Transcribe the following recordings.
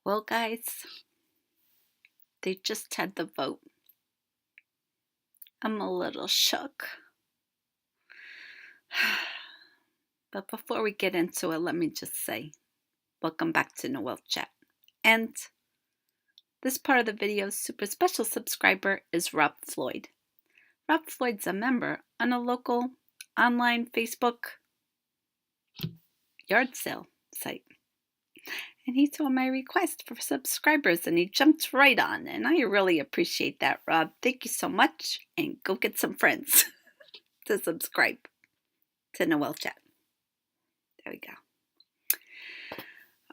Well, guys, they just had the vote. I'm a little shook. But before we get into it, let me just say, welcome back to Noelle Chat. And this part of the video's super special subscriber is Rob Floyd. Rob Floyd's a member on a local online Facebook yard sale site. And he saw my request for subscribers and he jumped right on. And I really appreciate that, Rob. Thank you so much. And go get some friends to subscribe to Noelle Chat. There we go.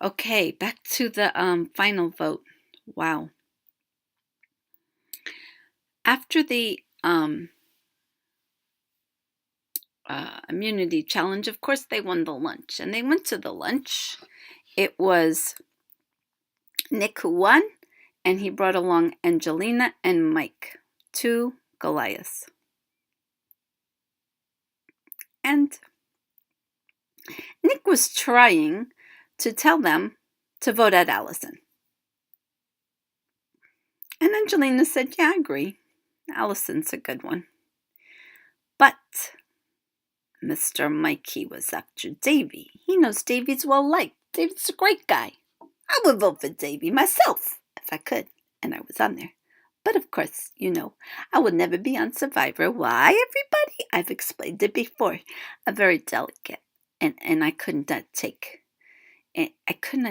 Okay, back to the final vote. Wow. After the immunity challenge, of course, they won the lunch. And they went to the lunch. It was Nick who won, and he brought along Angelina and Mike, two Goliaths. And Nick was trying to tell them to vote at Allison. And Angelina said, yeah, I agree. Allison's a good one. But Mr. Mike, he was after Davy. He knows Davy's well liked. Davy's a great guy. I would vote for Davy myself if I could, and I was on there. But of course, you know, I would never be on Survivor. Why, everybody? I've explained it before. I'm very delicate, and I could not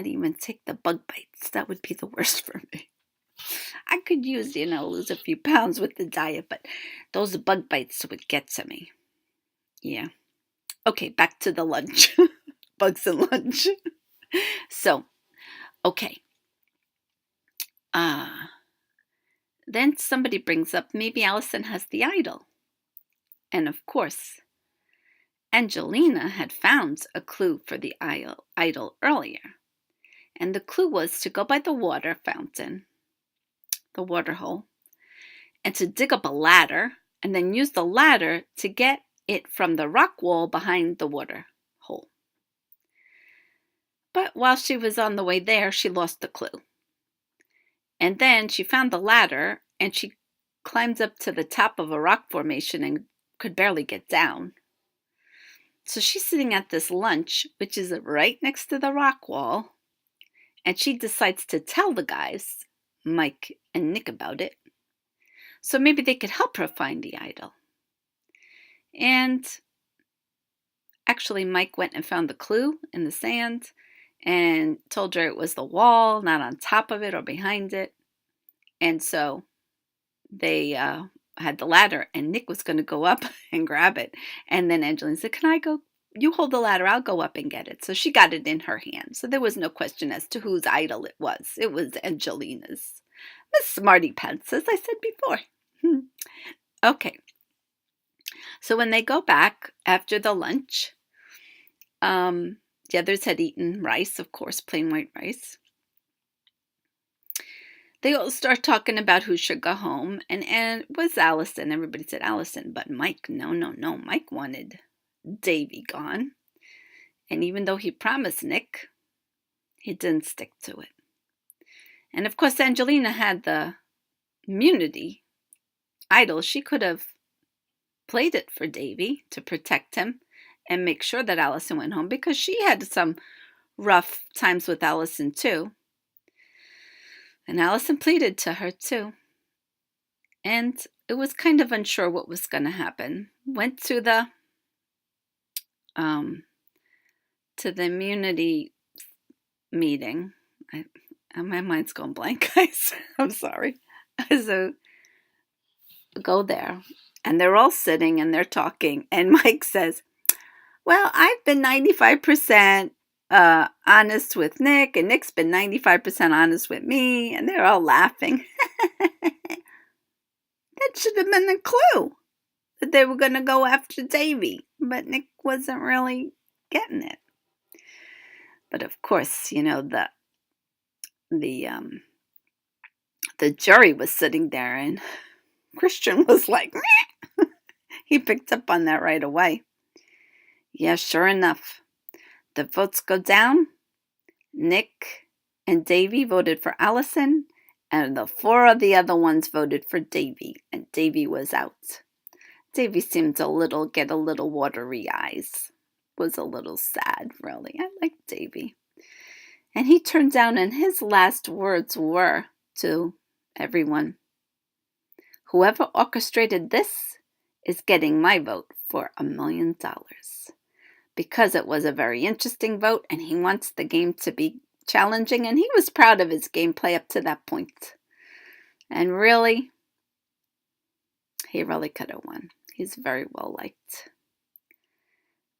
even take the bug bites. That would be the worst for me. I could use, lose a few pounds with the diet, but those bug bites would get to me. Yeah. Okay, back to the lunch. Bugs and lunch. So, okay. Then somebody brings up maybe Allison has the idol. And of course, Angelina had found a clue for the idol earlier. And the clue was to go by the water fountain, the water hole, and to dig up a ladder and then use the ladder to get it from the rock wall behind the water hole. But while she was on the way there, she lost the clue. And then she found the ladder and she climbed up to the top of a rock formation and could barely get down. So she's sitting at this lunch, which is right next to the rock wall, and she decides to tell the guys, Mike and Nick, about it. So maybe they could help her find the idol. And actually, Mike went and found the clue in the sand and told her it was the wall, not on top of it or behind it. And so they had the ladder, and Nick was going to go up and grab it. And then Angelina said, can I go? You hold the ladder, I'll go up and get it. So she got it in her hand. So there was no question as to whose idol it was. It was Angelina's. Miss Smarty Pants, as I said before. Okay. So when they go back after the lunch, the others had eaten rice, of course, plain white rice. They all start talking about who should go home, and it was Allison. Everybody said Allison, but Mike, no. Mike wanted Davy gone. And even though he promised Nick, he didn't stick to it. And of course, Angelina had the immunity idol. She could have played it for Davy to protect him and make sure that Allison went home, because she had some rough times with Allison too. And Allison pleaded to her too. And it was kind of unsure what was going to happen. Went to the immunity meeting. My mind's going blank, guys. I'm sorry. So go there. And they're all sitting and they're talking. And Mike says, well, I've been 95% honest with Nick, and Nick's been 95% honest with me, and they're all laughing. That should have been the clue, that they were going to go after Davy, but Nick wasn't really getting it. But of course, the jury was sitting there, and Christian was like, meh. He picked up on that right away. Yeah, sure enough. The votes go down. Nick and Davy voted for Allison, and the 4 of the other ones voted for Davy, and Davy was out. Davy seemed to get a little watery eyes. Was a little sad, really. I liked Davy. And he turned down, and his last words were to everyone, "Whoever orchestrated this is getting my vote for $1 million." Because it was a very interesting vote, and he wants the game to be challenging, and he was proud of his gameplay up to that point. And really, he really could have won. He's very well liked.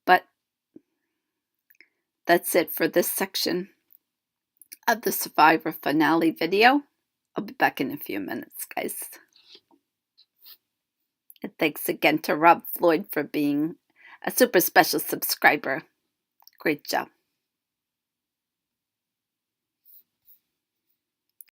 But that's it for this section of the Survivor finale video. I'll be back in a few minutes, guys. And thanks again to Rob Floyd for being a super special subscriber. Great job.